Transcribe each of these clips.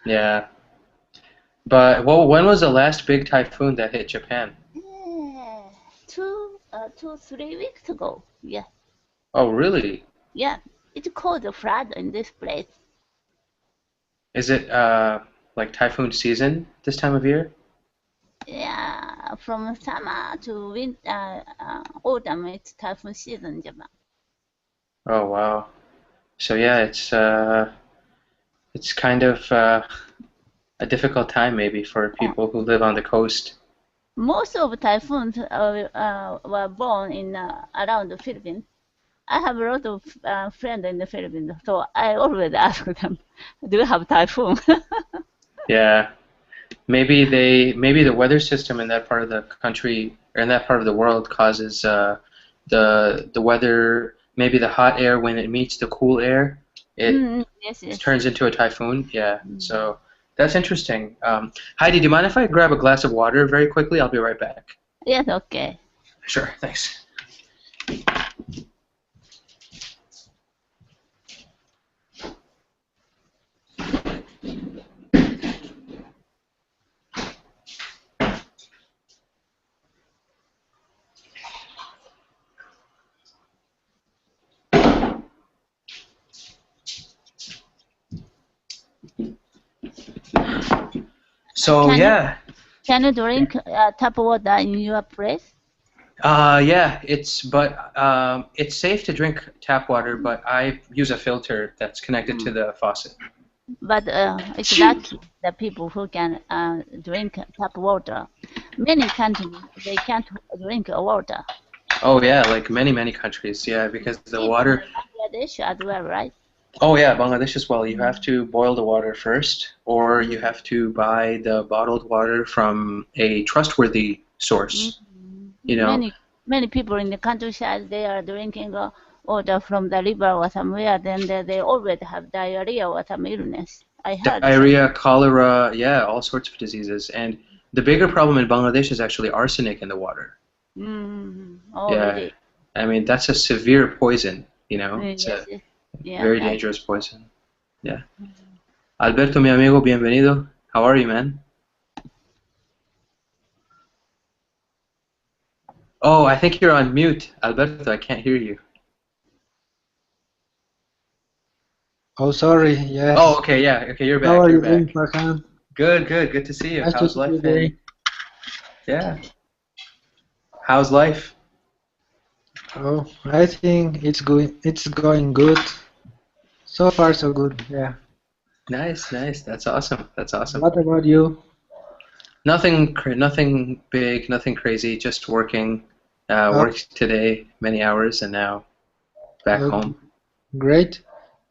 Yeah. But when was the last big typhoon that hit Japan? Yeah, 3 weeks ago. Yeah, Oh, really? yeah. It's called a flood in this place. Is it like typhoon season this time of year? Yeah, from summer to winter, autumn, it's typhoon season in Japan. Oh, wow. So yeah, it's kind of a difficult time maybe for Yeah. people who live on the coast. Most of typhoons were born in around the Philippines. I have a lot of friends in the Philippines, so I always ask them, "Do you have typhoon?" Yeah. Maybe the weather system in that part of the country or in that part of the world causes the weather, maybe the hot air when it meets the cool air, it Yes, yes. turns into a typhoon. Yeah. So that's interesting. Heidi, do you mind if I grab a glass of water very quickly? I'll be right back. Yes, okay. Sure, thanks. So Can you yeah, can you drink tap water in your place? yeah, it's safe to drink tap water, but I use a filter that's connected to the faucet. But it's lucky the people who can drink tap water. Many countries they can't drink water. Oh yeah, like many countries, yeah, because the Even in water. Bangladesh as well, right? Oh yeah, Bangladesh as well. You have to boil the water first, or you have to buy the bottled water from a trustworthy Mm. source. You know, Many people in the countryside they are drinking water from the river or somewhere. Then they always have diarrhea or some illness. I heard so. diarrhea, cholera, yeah, all sorts of diseases. And the bigger problem in Bangladesh is actually arsenic in the water. Oh, Yeah, really? I mean that's a severe poison. You know, it's Yes, a yes. Yeah, very I. dangerous poison. Yeah. Alberto, mi amigo, bienvenido. How are you, man? Oh, I think you're on mute, Alberto. I can't hear you. Oh, sorry. Oh, Yes. okay, yeah. Okay, you're How back. are You're you doing, back. Farhan? Good, good. Good to see you. Nice to How's see you life, again. Manny? Yeah. How's life? Oh, I think it's going good. So far, so good. Yeah. Nice, nice. That's awesome. That's awesome. What about you? Nothing big, nothing crazy. Just working. Oh, Worked today many hours, and now back oh, home. great.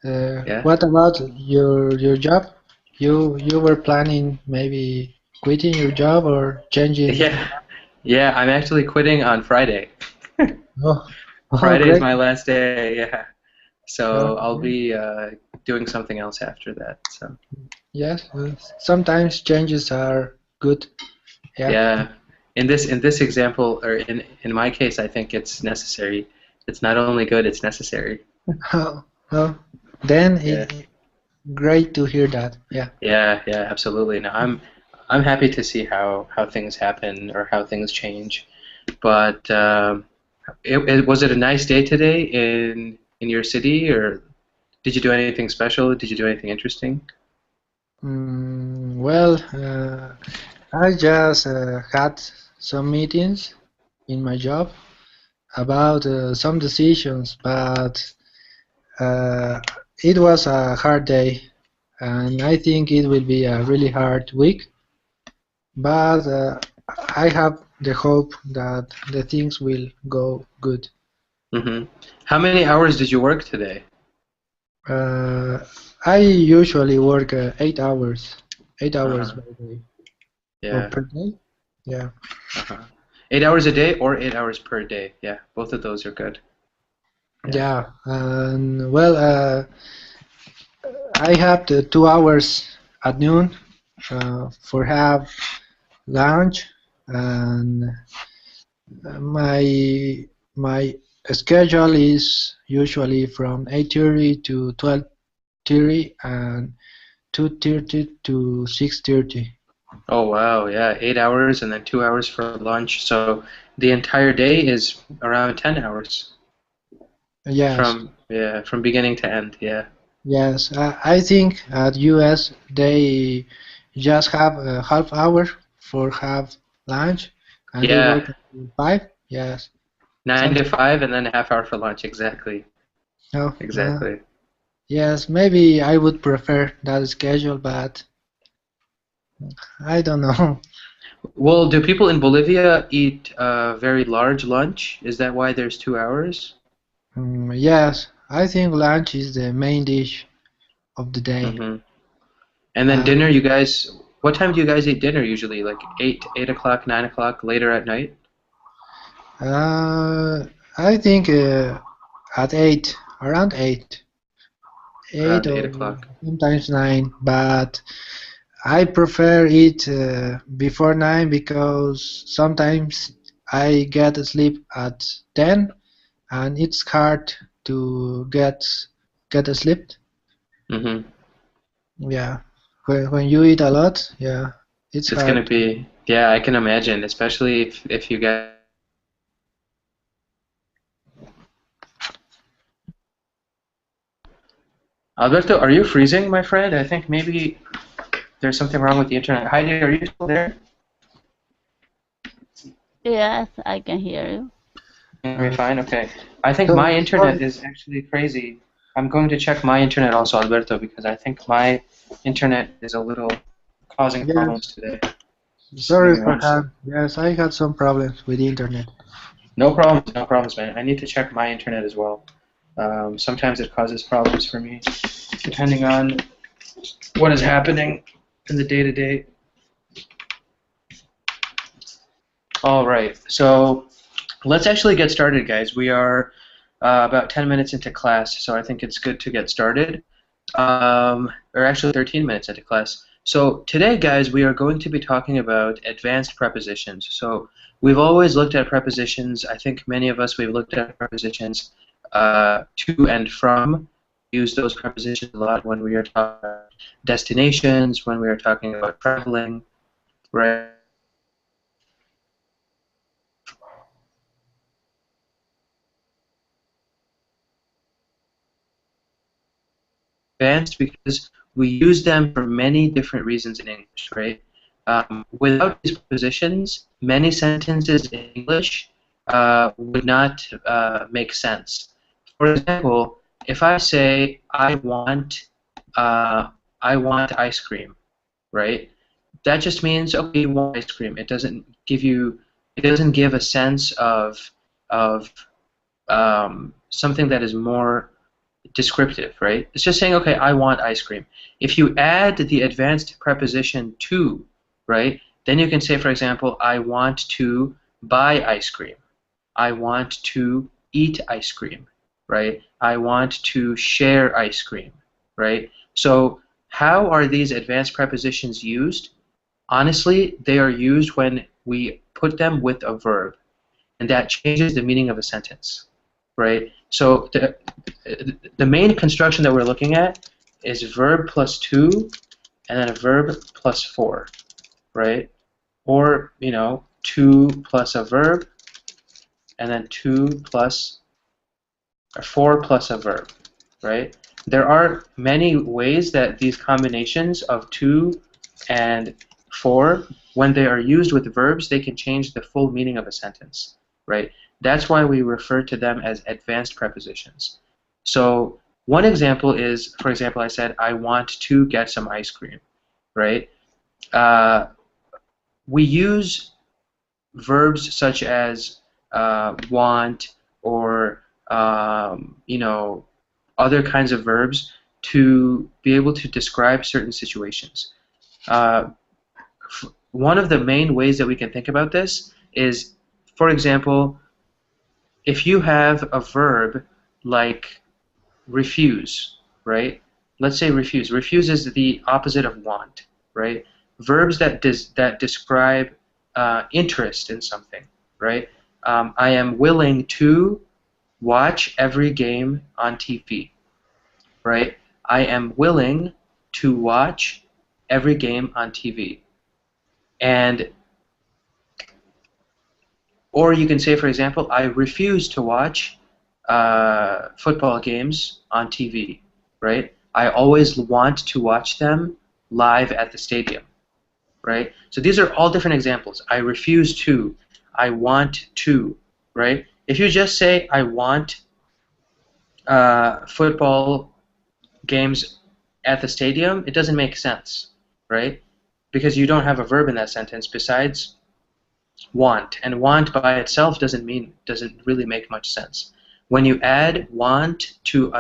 Yeah. What about your job? You were planning maybe quitting your job or changing? Yeah. Yeah. I'm actually quitting on Friday. Oh, oh, Friday is great. my last day. Yeah. Oh, So I'll great. be doing something else after that. So Yes. Sometimes changes are good. Yeah. yeah, in this example, or in my case, I think it's necessary. It's not only good, it's necessary. Oh, oh. Then Yeah, great to hear that. Yeah. yeah, absolutely. No, I'm happy to see how things happen or how things change. But was it a nice day today in your city, or did you do anything special? Did you do anything interesting? Well, I just had some meetings in my job about some decisions, but uh, it was a hard day, and I think it will be a really hard week. But I have the hope that the things will go good. Hmm. How many hours did you work today? Uh, I usually work 8 hours, 8 hours Uh-huh. by day or Yeah. per day. Yeah. Uh-huh. 8 hours a day or 8 hours per day. Yeah, both of those are good. Yeah. Yeah, and well, I have the 2 hours at noon for have lunch, and my schedule is usually from 8:30 to 12:30, and 2:30 to 6:30. Oh wow, yeah, 8 hours and then 2 hours for lunch. So the entire day is around 10 hours Yes, from beginning to end. Yeah. yes. I think at US they just have a half hour for have lunch, and they Yeah, work until 5. Yes, something. 9 to 5 and then a half hour for lunch. Exactly. No, Exactly. yes, maybe I would prefer that schedule, but I don't know. Well, do people in Bolivia eat a very large lunch? Is that why there's 2 hours? Yes, I think lunch is the main dish of the day. Mm-hmm. And then Uh, dinner, you guys, what time do you guys eat dinner usually? Like 8 o'clock, 9 o'clock, later at night? uh, I think at 8, around 8, 8 Around eight or o'clock. sometimes 9, but I prefer it before 9 because sometimes I get asleep at 10 and it's hard to get asleep. Mm-hmm. Yeah, when you eat a lot, yeah, it's It's gonna hard. be, yeah, I can imagine, especially if you guys. Alberto, are you freezing, my friend? I think maybe there's something wrong with the internet. Heidi, are you still there? Yes, I can hear you. Are Uh, you fine? Okay. I think so my sorry. internet is actually crazy. I'm going to check my internet also, Alberto, because I think my internet is a little causing Yes, problems today. Just give sorry me for one that. second. Yes, I had some problems with the internet. No problems, man. I need to check my internet as well. Sometimes it causes problems for me, depending on what is happening in the day-to-day. All right, so let's actually get started, guys. We are about 10 minutes into class, so I think it's good to get started. Or actually 13 minutes into class. So today, guys, we are going to be talking about advanced prepositions. So we've always looked at prepositions. I think many of us, we've looked at prepositions to and from. Use those prepositions a lot when we are talking about destinations, when we are talking about traveling, right? Advanced because we use them for many different reasons in English, right? Without these prepositions, many sentences in English would not make sense. For example, if I say uh, I want ice cream, right? That just means okay, you want ice cream. It doesn't give a sense of something that is more descriptive, right? It's just saying, okay, I want ice cream. If you add the advanced preposition to, right, then you can say, for example, I want to buy ice cream. I want to eat ice cream, right? I want to share ice cream, right? So how are these advanced prepositions used? Honestly, they are used when we put them with a verb, and that changes the meaning of a sentence, right? So the main construction that we're looking at is verb plus to and then a verb plus for, right? Or, to plus a verb and then to plus or for plus a verb, right? There are many ways that these combinations of to and for, when they are used with verbs, they can change the full meaning of a sentence, right? That's why we refer to them as advanced prepositions. So one example is, for example, I said, I want to get some ice cream, right? Uh, we use verbs such as want or other kinds of verbs to be able to describe certain situations. Uh, One of the main ways that we can think about this is, for example, if you have a verb like refuse, right? Let's say refuse. Refuse is the opposite of want, right? Verbs that describe interest in something, right? I am willing to watch every game on TV, right? I am willing to watch every game on TV. And or you can say, for example, I refuse to watch football games on TV, right? I always want to watch them live at the stadium, right? So these are all different examples. I refuse to, I want to, right? If you just say, I want football games at the stadium, it doesn't make sense, right? Because you don't have a verb in that sentence besides want, and want by itself doesn't really make much sense. When you add want to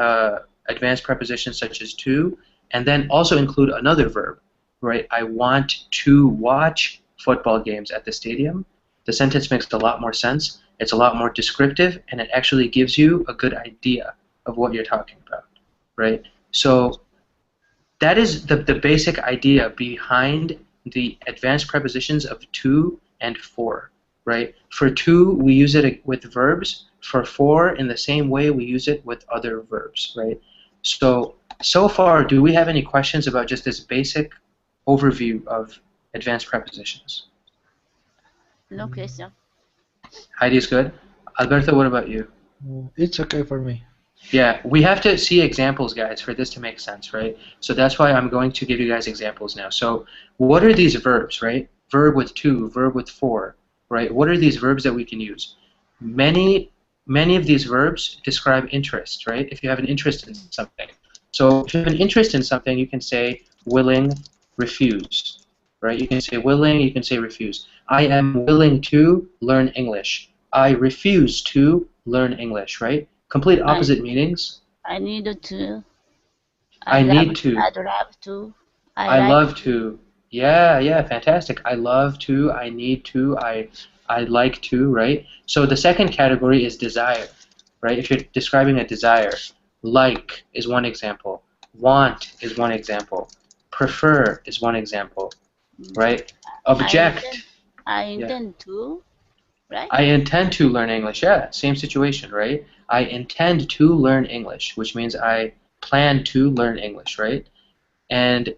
advanced prepositions such as to, and then also include another verb, right? I want to watch football games at the stadium. The sentence makes a lot more sense. It's a lot more descriptive, and it actually gives you a good idea of what you're talking about, right? So that is the basic idea behind the advanced prepositions of to and for, right? For to, we use it with verbs. For in the same way we use it with other verbs, right? So far, do we have any questions about just this basic overview of advanced prepositions? No question. Heidi's good. Alberto, what about you? It's okay for me. Yeah, we have to see examples, guys, for this to make sense, right? So that's why I'm going to give you guys examples now. So what are these verbs, right? Verb with to, verb with for, right? What are these verbs that we can use? Many of these verbs describe interest, right? If you have an interest in something. So if you have an interest in something, you can say willing, refuse, right? You can say willing, you can say refuse. I am willing to learn English. I refuse to learn English, right? Complete opposite meanings. I need to. I need to. I'd love to. I like love to. Yeah, fantastic. I love to. I need to. I like to, right? So the second category is desire, right? If you're describing a desire, like is one example. Want is one example. Prefer is one example, right? Object. I intend to, right? I intend to learn English. Yeah, same situation, right? I intend to learn English, which means I plan to learn English, right? And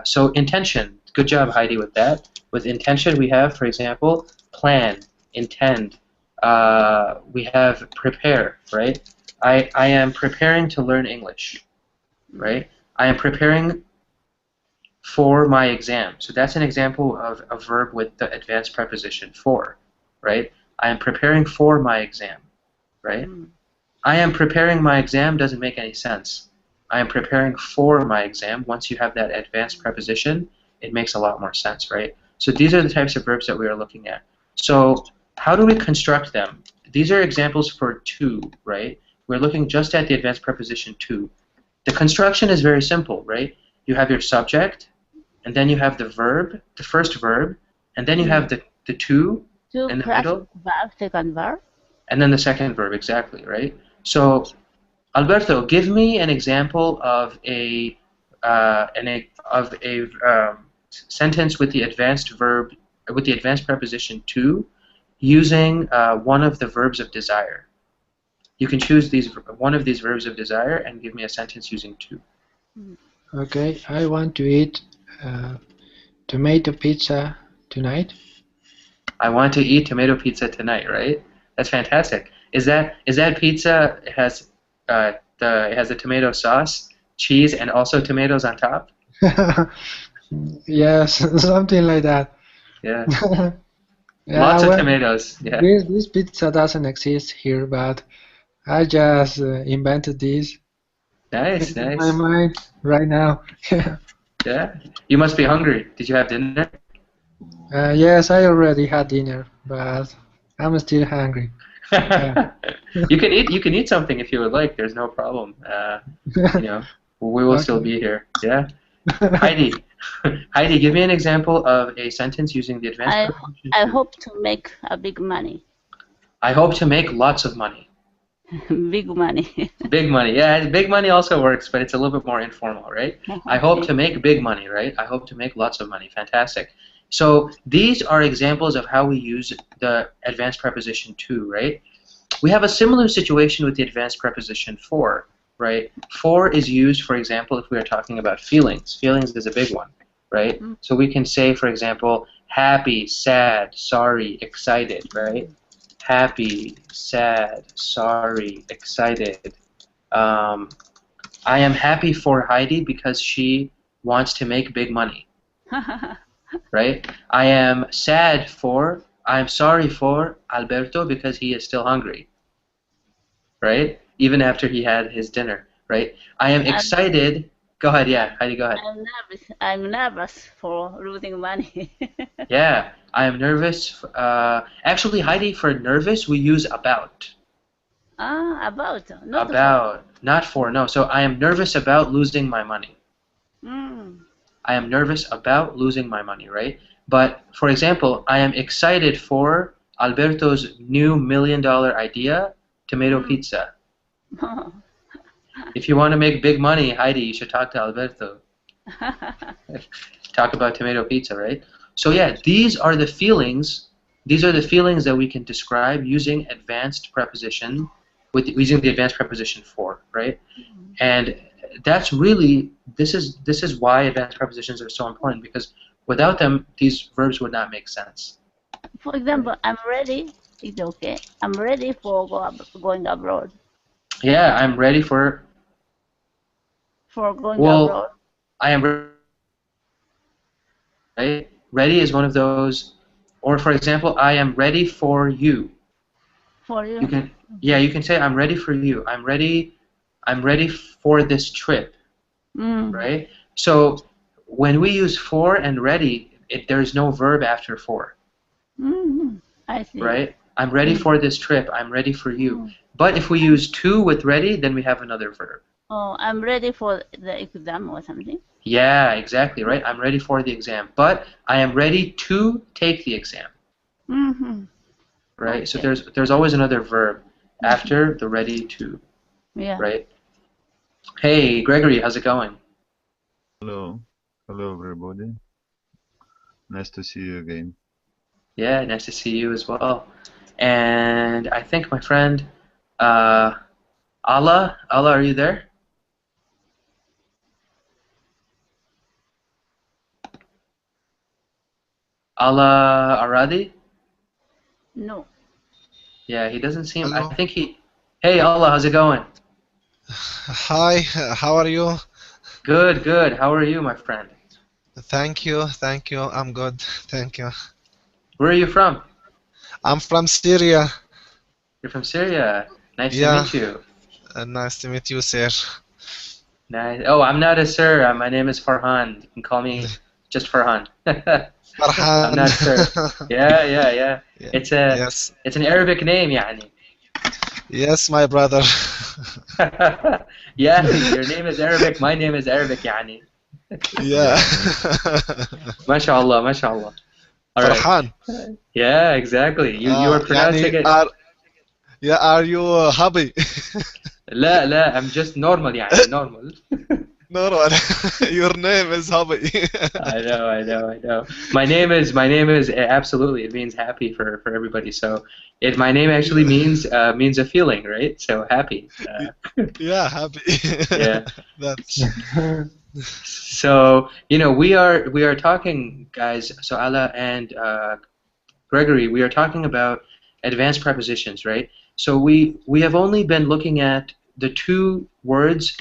so intention. Good job, Heidi, with that. With intention, we have, for example, plan, intend. We have prepare, right? I am preparing to learn English, right? I am preparing for my exam. So that's an example of a verb with the advanced preposition for, right? I am preparing for my exam, right? I am preparing my exam doesn't make any sense. I am preparing for my exam. Once you have that advanced preposition, it makes a lot more sense, right? So these are the types of verbs that we are looking at. So how do we construct them? These are examples for to, right? We're looking just at the advanced preposition to. The construction is very simple, right? You have your subject, and then you have the verb, the first verb, and then you have the to in the middle. Verb, second verb. And then the second verb, exactly, right? So, Alberto, give me an example of a sentence with the advanced verb, with the advanced preposition to, using one of the verbs of desire. You can choose one of these verbs of desire and give me a sentence using to. Okay, I want to eat tomato pizza tonight. I want to eat tomato pizza tonight, right? That's fantastic. Is that pizza has it has a tomato sauce, cheese, and also tomatoes on top? Yes, something like that. Yeah. Yeah, Lots of well, tomatoes. Yeah. this pizza doesn't exist here, but I just invented this Nice, in my nice. mind right now. Yeah. You must be hungry. Did you have dinner? Yes, I already had dinner, but I'm still hungry. Yeah. You can eat something if you would like. There's no problem. You know, we will still be here. Yeah. Heidi, give me an example of a sentence using the advanced preposition I to. hope to make a big money. I hope to make lots of money. Big money. Big money. Yeah, big money also works, but it's a little bit more informal, right? I hope to make big money, right? I hope to make lots of money. Fantastic. So these are examples of how we use the advanced preposition to, right? We have a similar situation with the advanced preposition for. right? For is used, for example, if we are talking about feelings. Feelings is a big one, right? Mm. So we can say, for example, happy, sad, sorry, excited, right? Happy, sad, sorry, excited. Um, I am happy for Heidi because she wants to make big money, right? I'm sorry for Alberto because he is still hungry, right? Even after he had his dinner, right? I am I'm, excited. Go ahead, yeah, Heidi, go ahead. I'm nervous. I'm nervous for losing money. Yeah, I am nervous. Actually, Heidi, for nervous, we use about. About, not for. About, not for, no. So I am nervous about losing my money. Mm. I am nervous about losing my money, right? But for example, I am excited for Alberto's new $1 million idea, tomato Mm. pizza. If you want to make big money, Heidi, you should talk to Alberto. Talk about tomato pizza, right? So yeah, these are the feelings. These are the feelings that we can describe using advanced preposition, with using the advanced preposition for, right? And that's really this is why advanced prepositions are so important, because without them, these verbs would not make sense. For example, I'm ready. It's okay. I'm ready for going abroad. Yeah, I'm ready for. For going Well, abroad. I am ready. Right? Ready is one of those. Or for example, I am ready for you. For You you. can, yeah, you can say I'm ready for you. I'm ready. I'm ready for this trip. Mm. Right? So when we use for and ready, there's no verb after for. Mm. I see. Right? I'm ready Mm. for this trip. I'm ready for you. Mm. But if we use to with ready, then we have another verb. Oh, I'm ready for the exam or something. Yeah, exactly, right? I'm ready for the exam. But I am ready to take the exam. Mm-hmm. Right? So Okay. there's always another verb Mm-hmm. after the ready to, Yeah. right? Hey, Gregory, how's it going? Hello. Hello, everybody. Nice to see you again. Yeah, nice to see you as well. And I think my friend, uh, Allah, are you there? Allah Aradi? No. Yeah, he doesn't seem. I Hello. think he. Hey, Allah, how's it going? Hi, how are you? Good, good. How are you, my friend? Thank you, thank you. I'm good, thank you. Where are you from? I'm from Syria. You're from Syria. Nice to Yeah, meet you. nice to meet you, sir. Nice. Oh, I'm not a sir. My name is Farhan. You can call me just Farhan. I'm Farhan. not sir. Yeah, yeah, yeah. Yeah, It's a yes, it's an Arabic name, يعني. yes, my brother. Yeah, your name is Arabic. My name is Arabic, يعني. Yeah. MashaAllah, MashaAllah. All right. Farhan. Yeah, exactly. You are يعني pronouncing it. are you happy? لا لا, I'm just normal, يعني normal. No, no, your name is happy. I know, I know, I know. My name is absolutely. It means happy for everybody. So my name actually means a feeling, right? So happy. Yeah, happy. Yeah. That's So we are talking, guys. So Ala and Gregory, we are talking about advanced prepositions, right? So we have only been looking at the two words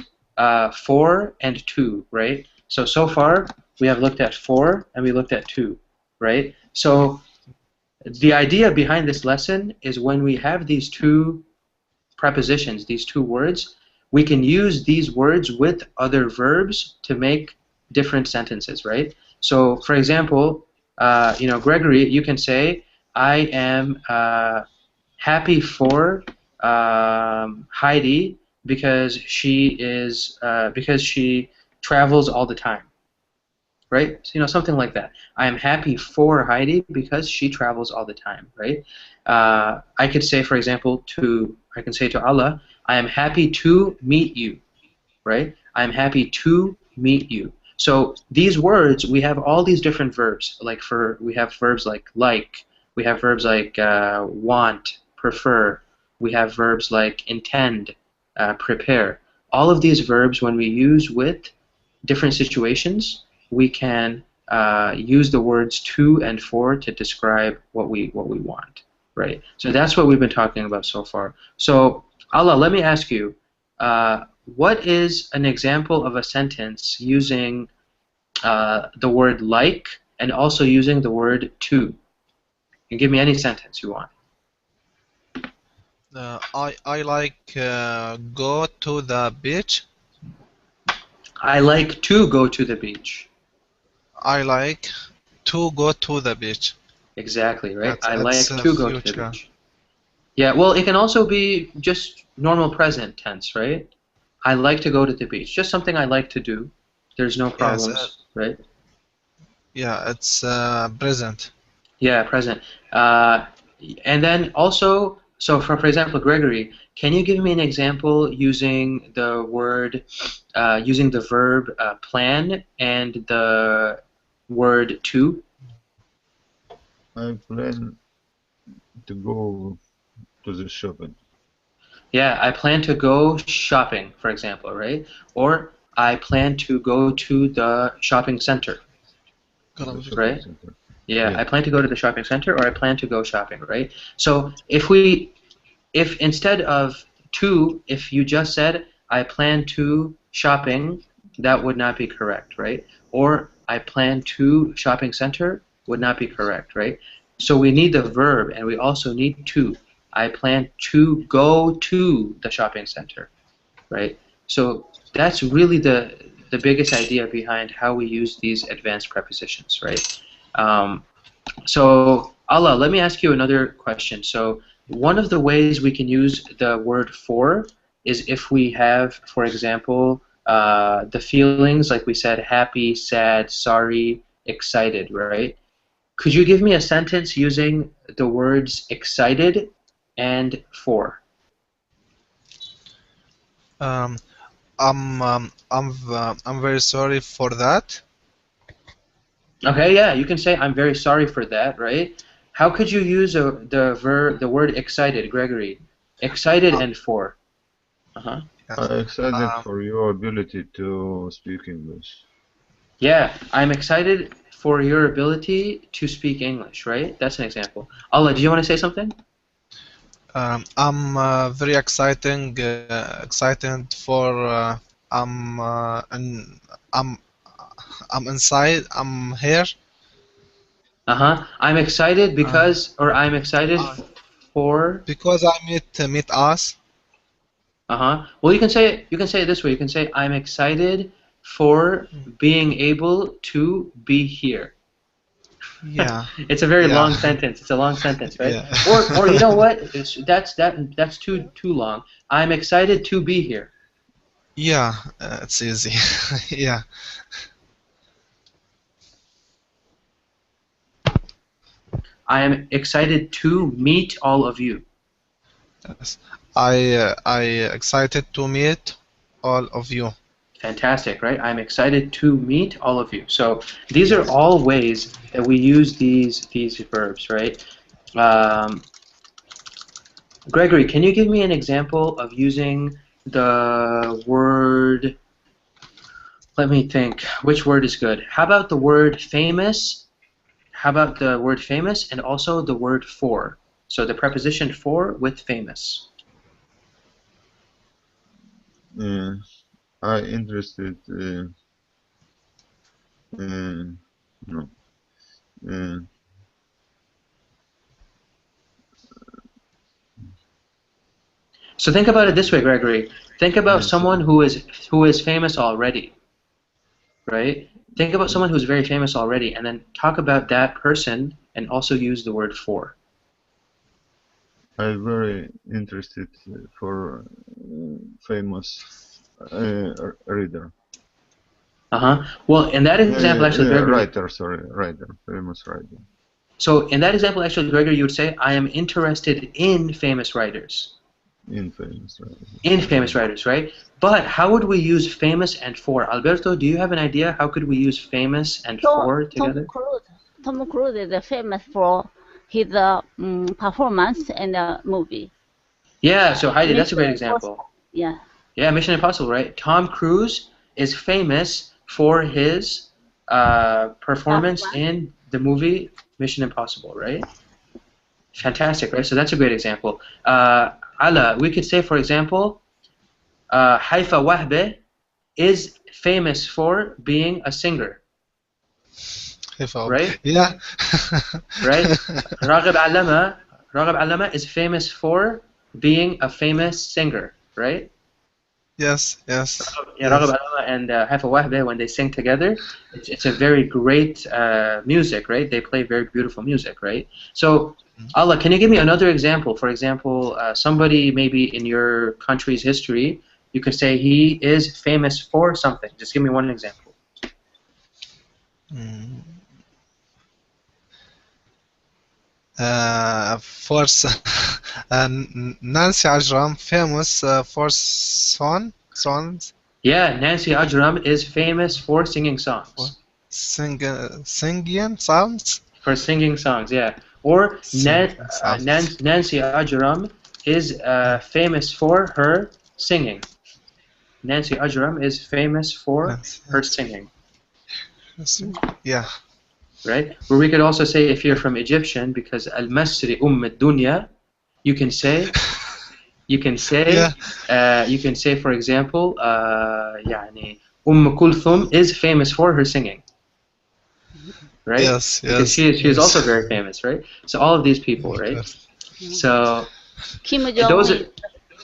for and to, right? So far we have looked at for and we looked at to, right? So the idea behind this lesson is when we have these two prepositions, these two words, we can use these words with other verbs to make different sentences, right? So, for example, Gregory, you can say, I am happy for Heidi because she travels all the time, right? So, something like that. I am happy for Heidi because she travels all the time, right? I could say, for example, I can say to Allah, I am happy to meet you, right? I am happy to meet you. So these words, we have all these different verbs. We have verbs like, we have verbs like want, prefer, we have verbs like intend, prepare. all of these verbs, when we use with different situations, we can use the words to and for to describe what we want, right? So that's what we've been talking about so far. So Allah, let me ask you, what is an example of a sentence using the word like and also using the word to? You can give me any sentence you want. I like go to the beach. I like to go to the beach. I like to go to the beach. Exactly, right? That's I it's like to go to the future. beach. Yeah, well, it can also be just normal present tense, right? I like to go to the beach. Just something I like to do. There's no Yes, problems, right? yeah, it's present. Yeah, present. And then also, so for example, Gregory, can you give me an example using the word, using the verb plan and the word to? I plan to go to the shopping. Yeah, I plan to go shopping, for example, right? Or I plan to go to the shopping center, To the shopping right? center. Yeah, Yeah. I plan to go to the shopping center or I plan to go shopping, right? So if instead of to, if you just said I plan to shopping, that would not be correct, right? Or I plan to shopping center would not be correct, right? So we need the verb and we also need to. I plan to go to the shopping center, right? So that's really the biggest idea behind how we use these advanced prepositions, right? Um, so, Allah, let me ask you another question. So, one of the ways we can use the word for is if we have, for example, the feelings, like we said, happy, sad, sorry, excited, right? Could you give me a sentence using the words excited and for? Um, I'm very sorry for that. Okay, yeah, you can say I'm very sorry for that, right? How could you use the word excited, Gregory? Excited Uh, and for. Uh-huh. yes. I'm excited Um, for your ability to speak English. Yeah, I'm excited for your ability to speak English, right? That's an example. Allah, do you want to say something? I'm very excited for and I'm I'm inside. I'm here. Uh-huh. I'm excited Uh, because, or I'm excited uh, for, because I meet us. uh-huh. Well, you can say it this way. You can say I'm excited for being able to be here. Yeah, It's a very yeah, long sentence. It's a long sentence, right? yeah, Or you know what? That's too long. I'm excited to be here. yeah. It's easy. Yeah. I am excited to meet all of you. Yes. I excited to meet all of you. Fantastic, right? I'm excited to meet all of you. So these are Yes. all ways that we use these verbs, right? Um, Gregory, can you give me an example of using the word? Let me think. Which word is good? How about the word famous? How about the word famous and also the word for? So the preposition for with famous. Uh, I interested. No. Uh, So think about it this way, Gregory. Think about yes. someone who is famous already, right? Think about someone who's very famous already, and then talk about that person, and also use the word for. I'm very interested for famous reader. Well, in that example, actually, Gregory. Writer, sorry, writer, famous writer. So in that example, actually, Gregory, you would say, "I am interested in famous writers." In famous writer. In famous writers, right? But how would we use famous and for? Alberto, do you have an idea? How could we use famous and for together? Tom Cruise is famous for his performance in the movie. Yeah. So Heidi, that's a Mission great Impossible. example. Yeah. Yeah, Mission Impossible, right? Tom Cruise is famous for his Top performance one. in the movie Mission Impossible, right? Fantastic, right? So that's a great example. Ala, we could say, for example, Haifa Wahbe is famous for being a singer, If I- right? Yeah. Right? Raghib Alama, Raghib Alama is famous for being a famous singer, right? Yes, yes, Yeah, Raghib yes. Alama and Haifa Wahbe, when they sing together, it's a very great music, right? They play very beautiful music, right? So, Allah, can you give me another example? For example, somebody maybe in your country's history, you could say he is famous for something. Just give me one example. Mm. For Nancy Ajram, famous for songs, Yeah, Nancy Ajram is famous for singing for songs. singing songs, For singing songs, yeah. Or singing songs. Nancy Ajram is famous for her singing. Nancy Ajram is famous for Yes, her yes, singing, yes. Yeah, right? Or we could also say, if you're from Egyptian, because Al-Masri Dunya, you can say, you can yeah, say, you can say, for example, يعني Kulthum is famous for her singing, right? yes, Because yes, she is also yes. very famous, right? So all of these people, Of right? course. So Kim those Jong-un are, is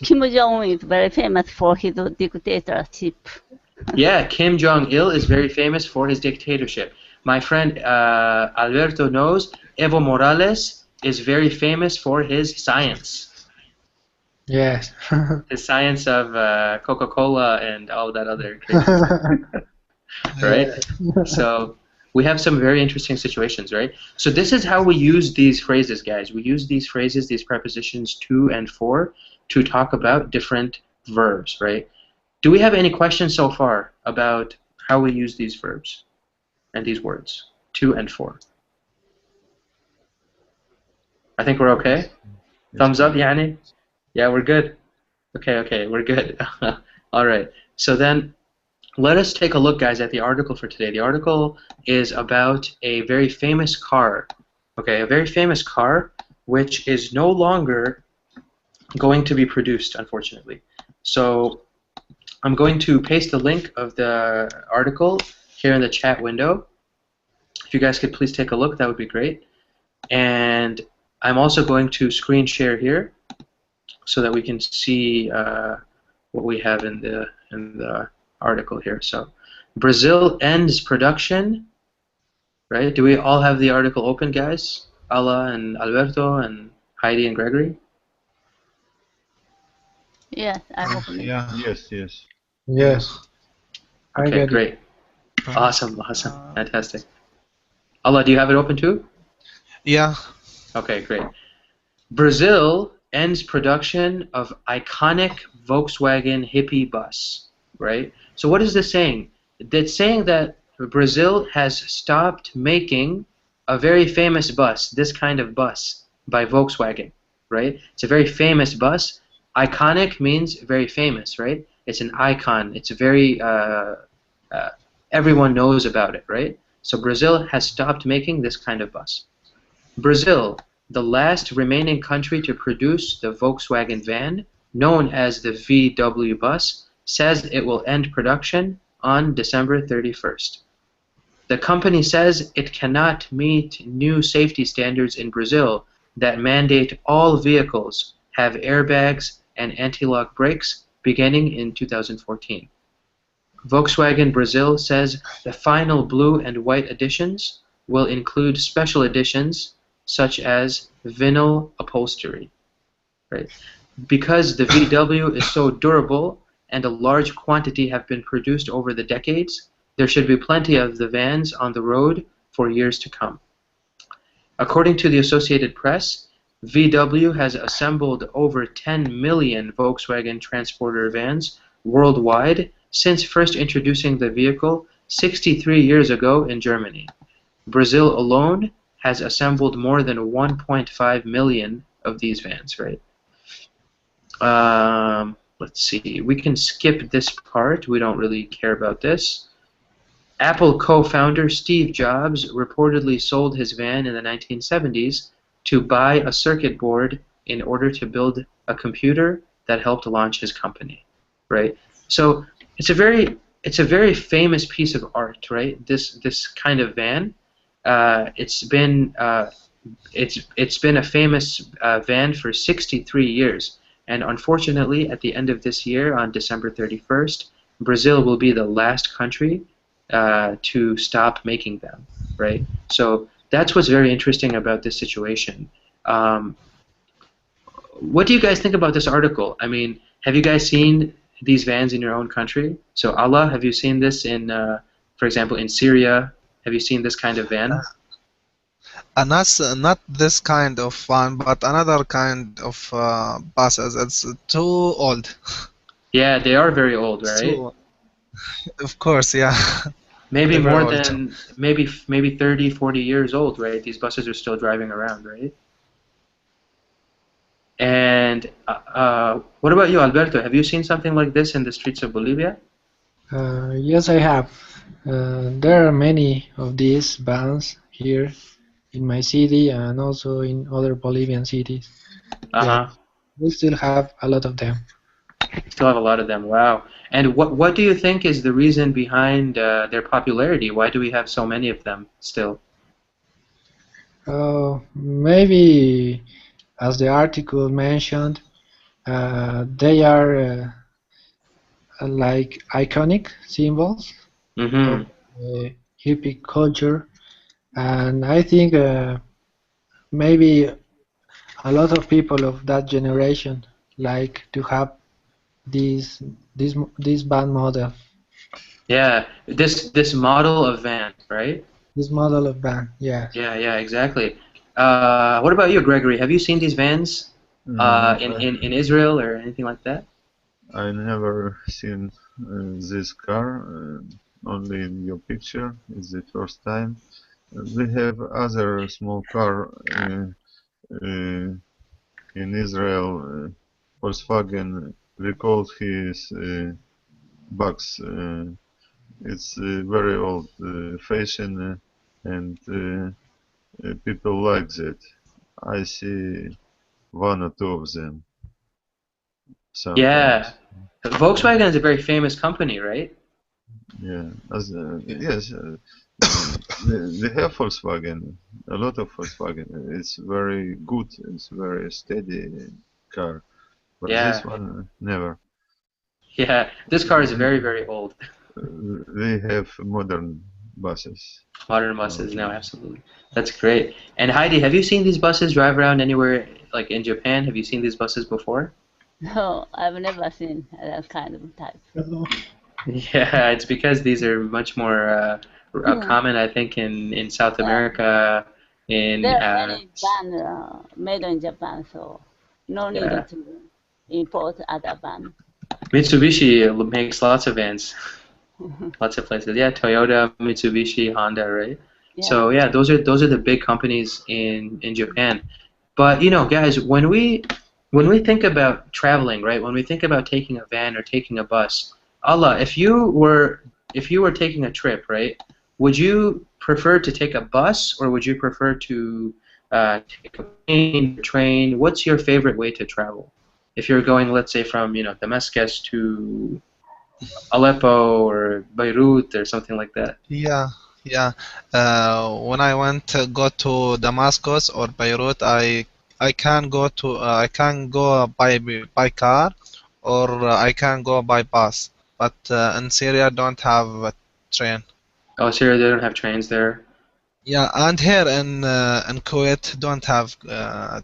Kim Jong-un is very famous for his dictatorship. yeah, Kim Jong-il is very famous for his dictatorship. My friend Alberto knows Evo Morales is very famous for his science. Yes. His science of Coca-Cola and all that other crazy stuff, right? So we have some very interesting situations, right? So this is how we use these phrases, guys. We use these phrases, these prepositions to and for, to talk about different verbs, right? Do we have any questions so far about how we use these verbs and these words, to and for? I think we're okay. Yes. Yes, Thumbs up, please. Yani? Yeah, we're good. Okay, we're good. All right. So then let us take a look, guys, at the article for today. The article is about a very famous car. Okay, a very famous car which is no longer going to be produced, unfortunately. So I'm going to paste the link of the article here in the chat window. If you guys could please take a look, that would be great. And I'm also going to screen share here so that we can see what we have in the article here. So Brazil ends production, right? Do we all have the article open, guys? Ala and Alberto and Heidi and Gregory? Yes, I open it. Yeah, Yes, yes. Yes. I Okay, get it. great. Awesome, fantastic. Allah, do you have it open too? yeah, Okay, great. Brazil ends production of iconic Volkswagen hippie bus, right? So what is this saying? It's saying that Brazil has stopped making a very famous bus, this kind of bus, by Volkswagen, right? It's a very famous bus. Iconic means very famous, right? It's an icon. It's very, uh, everyone knows about it, right? So Brazil has stopped making this kind of bus. Brazil, the last remaining country to produce the Volkswagen van, known as the VW bus, says it will end production on December 31st. The company says it cannot meet new safety standards in Brazil that mandate all vehicles have airbags and anti-lock brakes beginning in 2014. Volkswagen Brazil says the final blue and white editions will include special editions such as vinyl upholstery. Right? Because the VW is so durable and a large quantity have been produced over the decades, there should be plenty of the vans on the road for years to come. According to the Associated Press, VW has assembled over 10 million Volkswagen Transporter vans worldwide since first introducing the vehicle 63 years ago in Germany. Brazil alone has assembled more than 1.5 million of these vans, right? let's see. We can skip this part. We don't really care about this. Apple co-founder Steve Jobs reportedly sold his van in the 1970s to buy a circuit board in order to build a computer that helped launch his company, right? So it's a very famous piece of art, right? This kind of van. It's been it's been a famous van for 63 years, and unfortunately, at the end of this year, on December 31st, Brazil will be the last country to stop making them, right? So that's what's very interesting about this situation. Um, what do you guys think about this article? I mean, have you guys seen these vans in your own country? So Allah, have you seen this in, for example, in Syria? Have you seen this kind of van? And that's not this kind of one, but another kind of buses. It's too old. Yeah, they are very old, right? So, of course, yeah. Maybe They're very more old. than maybe 30, 40 years old, right? These buses are still driving around, right? And what about you, Alberto? Have you seen something like this in the streets of Bolivia? Yes, I have. There are many of these bands here in my city and also in other Bolivian cities. Yeah, Uh-huh. we still have a lot of them. Still have a lot of them. Wow. And what do you think is the reason behind their popularity? Why do we have so many of them still? Maybe, as the article mentioned, they are like iconic symbols of Mm-hmm. hippie culture, and I think maybe a lot of people of that generation like to have this band model, Yeah. This model of van, right? this model of band. Yes. Yeah, exactly. What about you, Gregory? Have you seen these vans in Israel or anything like that? I never seen this car, only in your picture. It's the first time. We have other small car in Israel, Volkswagen. We call his Bugs. It's very old fashion, and people like that. I see one or two of them Yeah. sometimes. Volkswagen is a very famous company, right? Yeah, as Yeah. yes, they have Volkswagen, a lot of Volkswagen. It's very good. It's very steady car, but Yeah. this one never. Yeah. This car is very, very old. They have modern buses. Modern Oh, buses now, absolutely. That's great. And Heidi, have you seen these buses drive around anywhere, like in Japan? Have you seen these buses before? No, I've never seen that kind of type. Yeah, it's because these are much more Hmm. common, I think, in South Yeah. America, There in are many bands made in Japan, so no need yeah. to import other band. Mitsubishi makes lots of vans, lots of places. Yeah, Toyota, Mitsubishi, Honda, right? Yeah. So yeah, those are the big companies in Japan. But you know, guys, when we think about traveling, right? When we think about taking a van or taking a bus, Allah, if you were taking a trip, right? Would you prefer to take a bus or would you prefer to take a plane, train? What's your favorite way to travel? If you're going, let's say, from Damascus to Aleppo or Beirut or something like that. Yeah, yeah. When I went to go to Damascus or Beirut, I can go by car, or I can go by bus. But in Syria, don't have a train. Oh, Syria, they don't have trains there. Yeah, and here in Kuwait, don't have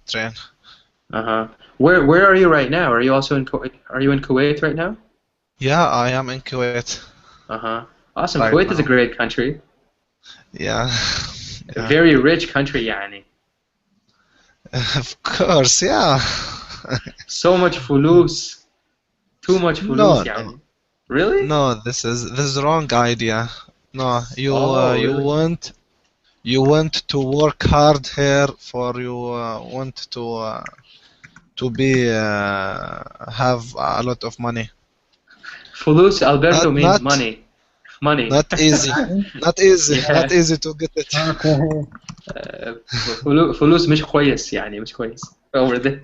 train. Uh-huh. Where are you right now? Are you also in Kuwait? Are you in Kuwait right now? Yeah, I am in Kuwait Uh-huh. Awesome. right Kuwait is a now. great country. Yeah, A yeah. very rich country, yani. Of course, yeah. So much fulus. Too much fulus, No, no, yani. Really? no. This is wrong idea. No, Oh, you really? want to work hard here for you want to to be have a lot of money. Fulus Alberto Not means not money. Money. not easy, Money? not Yeah. easy to get it. Okay. فلوس مش كويس يعني مش كويس over there.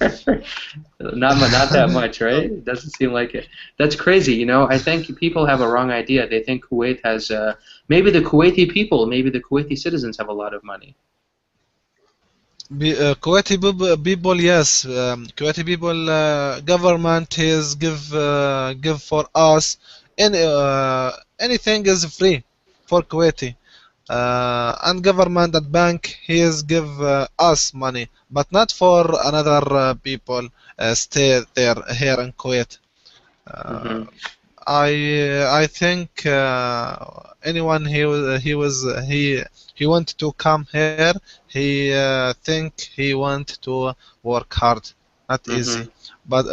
Not that much, right? It doesn't seem like it. That's crazy, you know. I think people have a wrong idea. They think Kuwait has maybe the Kuwaiti people, maybe the Kuwaiti citizens have a lot of money. Kuwaiti people, yes, Kuwaiti people, government is give for us anything is free for Kuwaiti. And government and bank he is give us money, but not for another people stay there here in Kuwait. Hmm. I think anyone he want to come here. He think he want to work hard, not Hmm. easy. But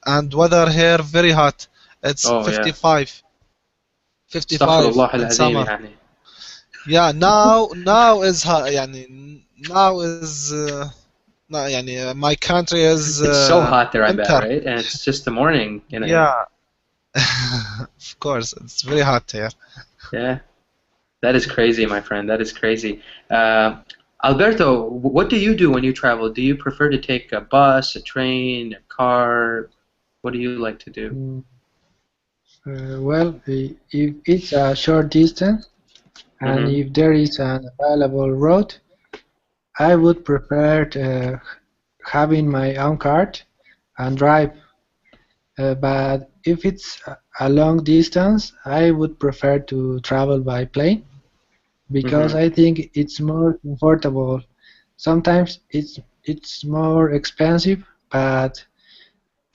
and weather here very hot. It's Oh yeah. 55, استغفر 55 الله in العظيم summer. يعني. Yeah, now is hot. يعني now is no, يعني my country is It's so hot there, I bet, winter. right? And it's just the morning, you know. Yeah, of course, it's very hot here. Yeah. That is crazy, my friend. That is crazy. Alberto, what do you do when you travel? Do you prefer to take a bus, a train, a car? What do you like to do? Well, if it's a short distance and Hmm. if there is an available road, I would prefer having my own car and drive. But if it's a long distance, I would prefer to travel by plane because Hmm. I think it's more comfortable. Sometimes it's more expensive, but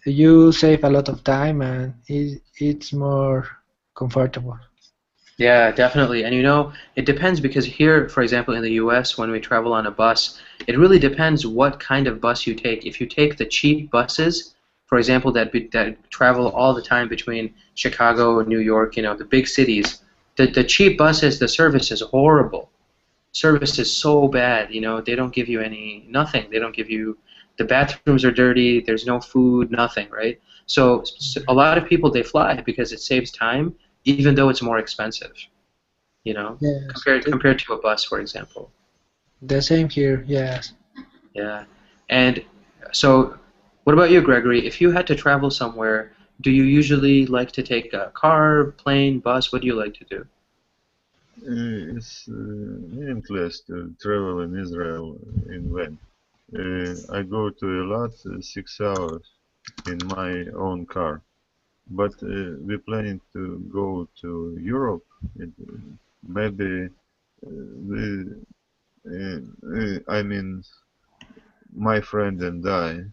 you save a lot of time and it's more comfortable. Yeah, definitely. And you know, it depends because here, for example, in the US, when we travel on a bus, it really depends what kind of bus you take. If you take the cheap buses, for example, that travel all the time between Chicago and New York, you know, the big cities, the cheap buses, the service is horrible. Service is so bad, you know, they don't give you nothing. They don't give you, the bathrooms are dirty, there's no food, nothing, right? So a lot of people, they fly because it saves time, even though it's more expensive, you know, Yes, compared to a bus, for example. the same here. Yes. Yeah. And so what about you, Gregory? If you had to travel somewhere, do you usually like to take a car, plane, bus? What do you like to do? It's meaningless to travel in Israel in van. I go to a lot 6 hours in my own car, but we're planning to go to Europe. It, maybe we, I mean, my friend and I,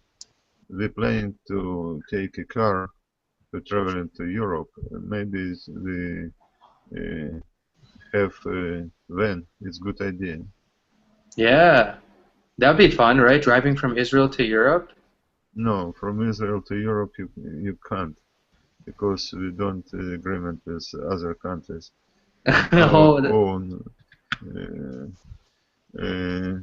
we're planning to take a car to travel into Europe. Maybe we uh, have a van. It's a good idea. Yeah, that'd be fun, right? Driving from Israel to Europe. No, from Israel to Europe you can't because we don't agreement with other countries. In our Oh, own, uh, uh,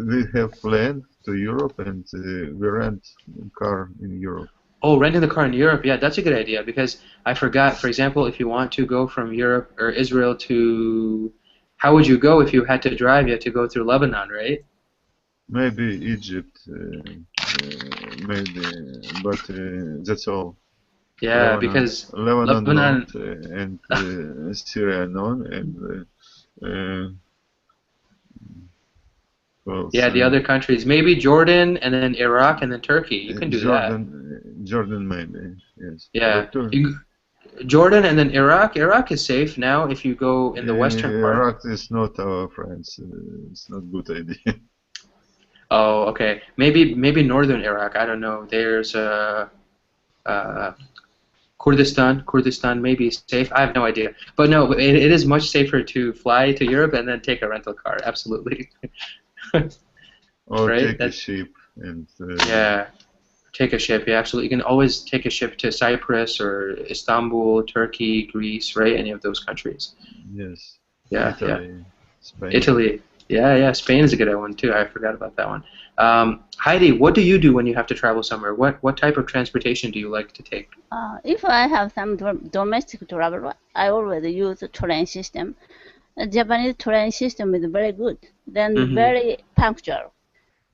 we have planned to Europe and we rent a car in Europe. oh, renting the car in Europe. Yeah, that's a good idea because I forgot, for example, if you want to go from Europe or Israel to, how would you go if you had to drive? You had to go through Lebanon, right? Maybe Egypt, maybe, but that's all. Yeah, because Lebanon not, Lebanon, and Syria none, and well, yeah, the other countries, maybe Jordan and then Iraq and then Turkey. You can do that. Jordan maybe, yes. Yeah, But Jordan and then Iraq. Iraq is safe now if you go in the western part. Iraq is not our friends. It's not good idea. Oh, okay. Maybe northern Iraq. I don't know. There's uh, Kurdistan. Kurdistan may be safe. I have no idea. But no, it is much safer to fly to Europe and then take a rental car. Absolutely. Or Right? take a ship and Yeah. Take a ship. Yeah, absolutely. You can always take a ship to Cyprus or Istanbul, Turkey, Greece, right? Any of those countries. yes, Yeah, yeah. Italy, Spain. Italy. Yeah. Spain is a good one too. I forgot about that one. Heidi, what do you do when you have to travel somewhere? What type of transportation do you like to take? If I have some domestic travel, I always use the train system. Japanese train system is very good, then Mm-hmm. very punctual.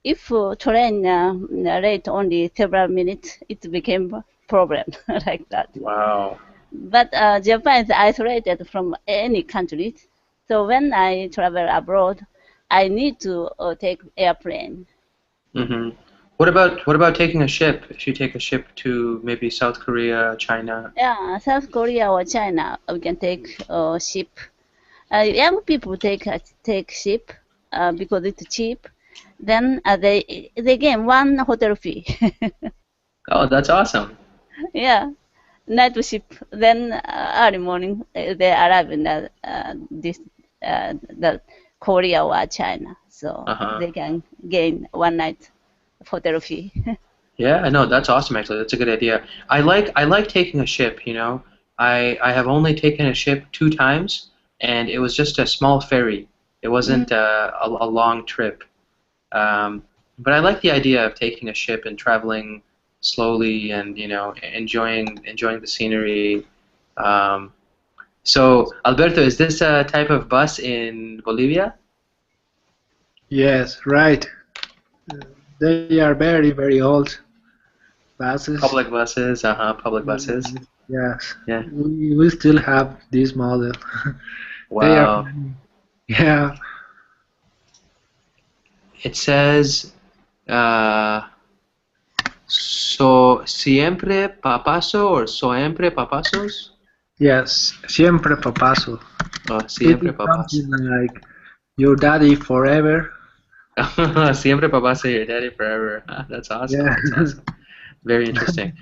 If train late only several minutes, it became problem like that. Wow. But Japan is isolated from any country, so when I travel abroad, I need to take airplane. Mm-hmm. What about taking a ship? If you take a ship to maybe South Korea, China. Yeah, South Korea or China, we can take ship. Young people take ship because it's cheap. Then they gain one hotel fee. Oh, that's awesome. Yeah, night ship. Then early morning they arrive in the Korea or China, so Uh-huh. they can gain one night hotel fee. Yeah, no, that's awesome actually. That's a good idea. I like taking a ship, you know. I have only taken a ship 2 times, and it was just a small ferry. It wasn't a long trip. Um, but I like the idea of taking a ship and traveling slowly and, enjoying the scenery. Um, so, Alberto, is this a type of bus in Bolivia? Yes, right. They are very, very old buses. Public buses, public buses. Yes, Yeah. we still have this model. They are, Wow. yeah, It says, uh, siempre papaso or siempre papasos? yes, siempre papaso. Oh, It siempre is papas. something like your daddy forever. Siempre papaso, your daddy forever. That's awesome. Yeah, That's awesome. Very interesting.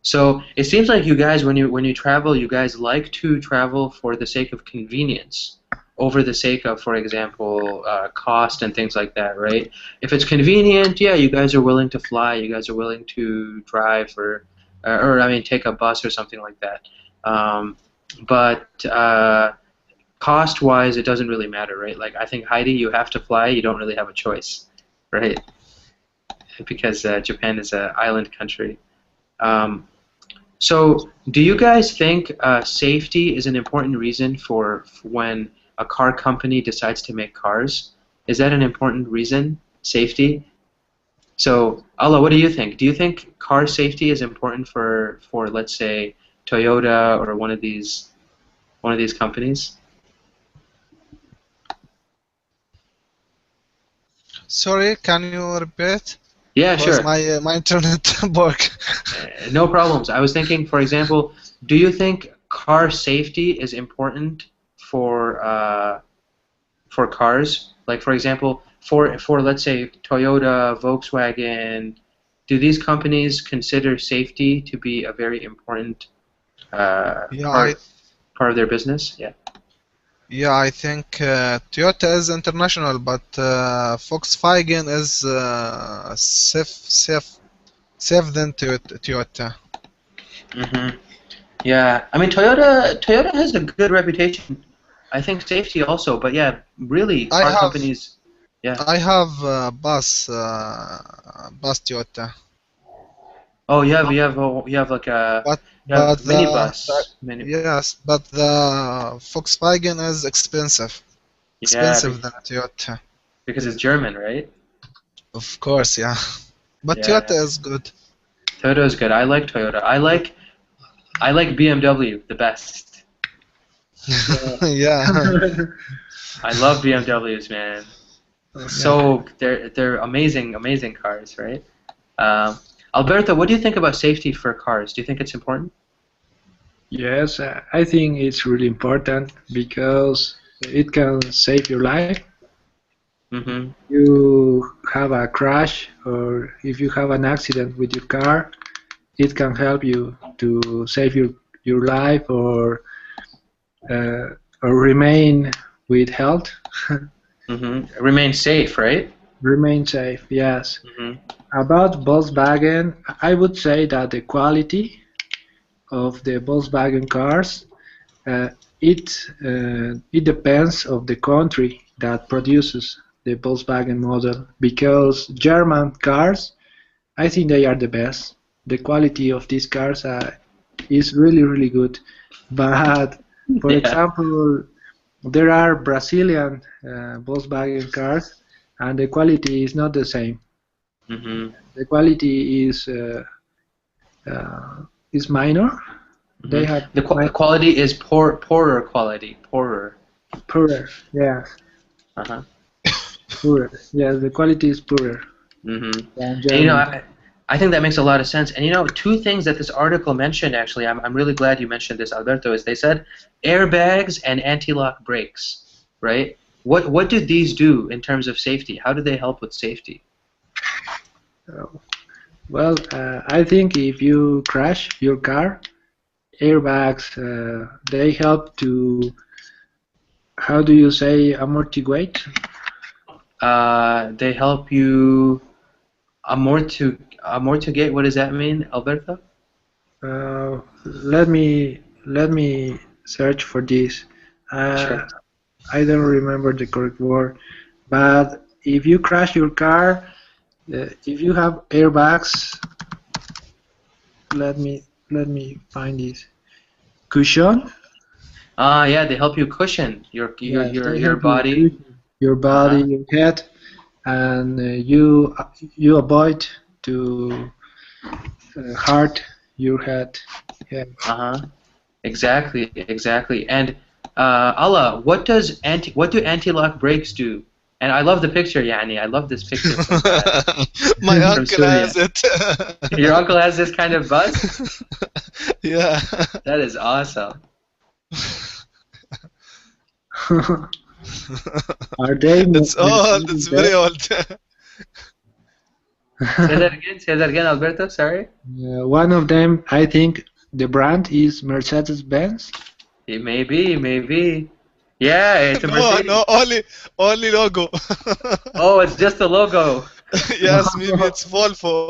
So it seems like you guys, when you travel, you guys like to travel for the sake of convenience, over the sake of, for example, cost and things like that, right? If it's convenient, yeah, you guys are willing to fly, you guys are willing to drive, or I mean, take a bus or something like that. Um, but cost-wise, it doesn't really matter, right? Like I think Heidi, you have to fly, you don't really have a choice, right? Because Japan is an island country. Um, so, do you guys think safety is an important reason for when a car company decides to make cars? Is that an important reason? Safety? So, Allah, what do you think? Do you think car safety is important for let's say Toyota or one of these companies? Sorry, can you repeat? Yeah, Because sure. my internet broke. No problems. I was thinking, for example, do you think car safety is important for cars? Like for example, for let's say Toyota, Volkswagen, do these companies consider safety to be a very important Yeah, part of their business? Yeah. I think Toyota is international, but Volkswagen is safe than Toyota. Hmm. Yeah. I mean, Toyota has a good reputation. I think safety also, but yeah, really, I car have companies. Yeah. I have bus Toyota, Oh, you have like a but you have the minibus. yes, but the Volkswagen is Yeah, expensive than Toyota. because it's German, right? Of course, yeah, but Toyota Yeah. is good. Toyota is good. I like Toyota. I like BMW the best. Yeah, I love BMWs, man. yeah. So they're amazing cars, right? Um, Alberto, what do you think about safety for cars? Do you think it's important? Yes, I think it's really important because it can save your life. Mm-hmm. You have a crash or if you have an accident with your car, it can help you to save your life uh, or remain with health. Mm-hmm. Remain safe, right? Remain safe, yes. Mm-hmm. About Volkswagen, I would say that the quality of the Volkswagen cars Uh, it depends of the country that produces the Volkswagen model because German cars, I think they are the best. The quality of these cars is really really good. But for Yeah. example, there are Brazilian Volkswagen cars, and the quality is not the same. Hmm. The quality uh, is minor. Hmm. They have The quality is poorer quality, poorer. poorer, yes, Uh-huh. poorer. Yes, the quality is poorer Hmm. than And German. I think that makes a lot of sense. And two things that this article mentioned, actually, I'm really glad you mentioned this, Alberto, is they said airbags and anti-lock brakes, right? What do these do in terms of safety? How do they help with safety? Uh, well, I think if you crash your car, airbags they help to, how do you say, amortiguate? They help you amortigate. What does that mean, Alberto? Let me search for this. Uh, Sure. I don't remember the correct word, but if you crash your car, if you have airbags, let me find this cushion. Yeah, they help you cushion your your Yes, your they your help you body. cushion your body, Uh-huh. your head, and you avoid to hurt your head. Yeah. Uh-huh. Exactly, exactly. And Allah, what do anti-lock brakes do? And I love the picture, Yani. I love this picture My from uncle has Surya. it. Your uncle has this kind of bus? Yeah. That is awesome. Are they It's old. maybe It's very best? old. Say that again. Say that again, Alberto. Sorry. One of them, I think, the brand is Mercedes-Benz. It may be, maybe. Yeah, it's a No, Mercedes. no, only logo. Oh, it's just the logo. Yes, maybe it's Volvo.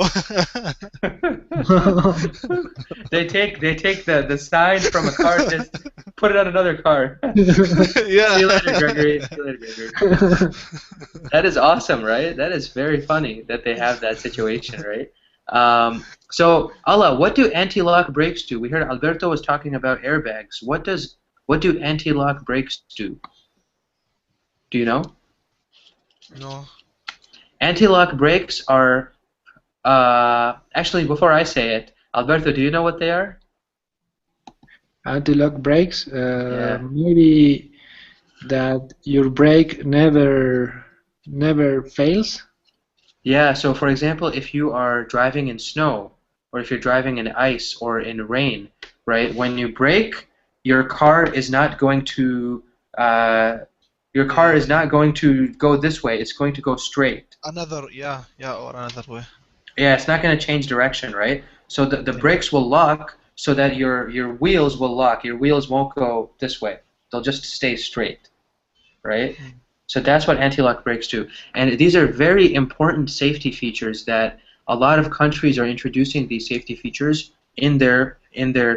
They take the sign from a car, just put it on another car. Yeah. See you later, Gregory. See you later, Gregory. That is awesome, right? That is very funny that they have that situation, right? So, Allah, what do anti-lock brakes do? We heard Alberto was talking about airbags. What do anti-lock brakes do? Do you know? No. Anti-lock brakes are actually, before I say it, Alberto, do you know what they are? Anti-lock brakes, Yeah. maybe that your brake never fails. Yeah, so for example, if you are driving in snow, or if you're driving in ice or in rain, right, when you brake, your car is not going to uh, your car Yeah. is not going to go this way. It's going to go straight. Another, yeah, or another way. Yeah, it's not going to change direction, right? So the Yeah. brakes will lock so that your wheels will lock. Your wheels won't go this way. They'll just stay straight, right? Mm. So that's what anti-lock brakes do. And these are very important safety features that a lot of countries are introducing these safety features in their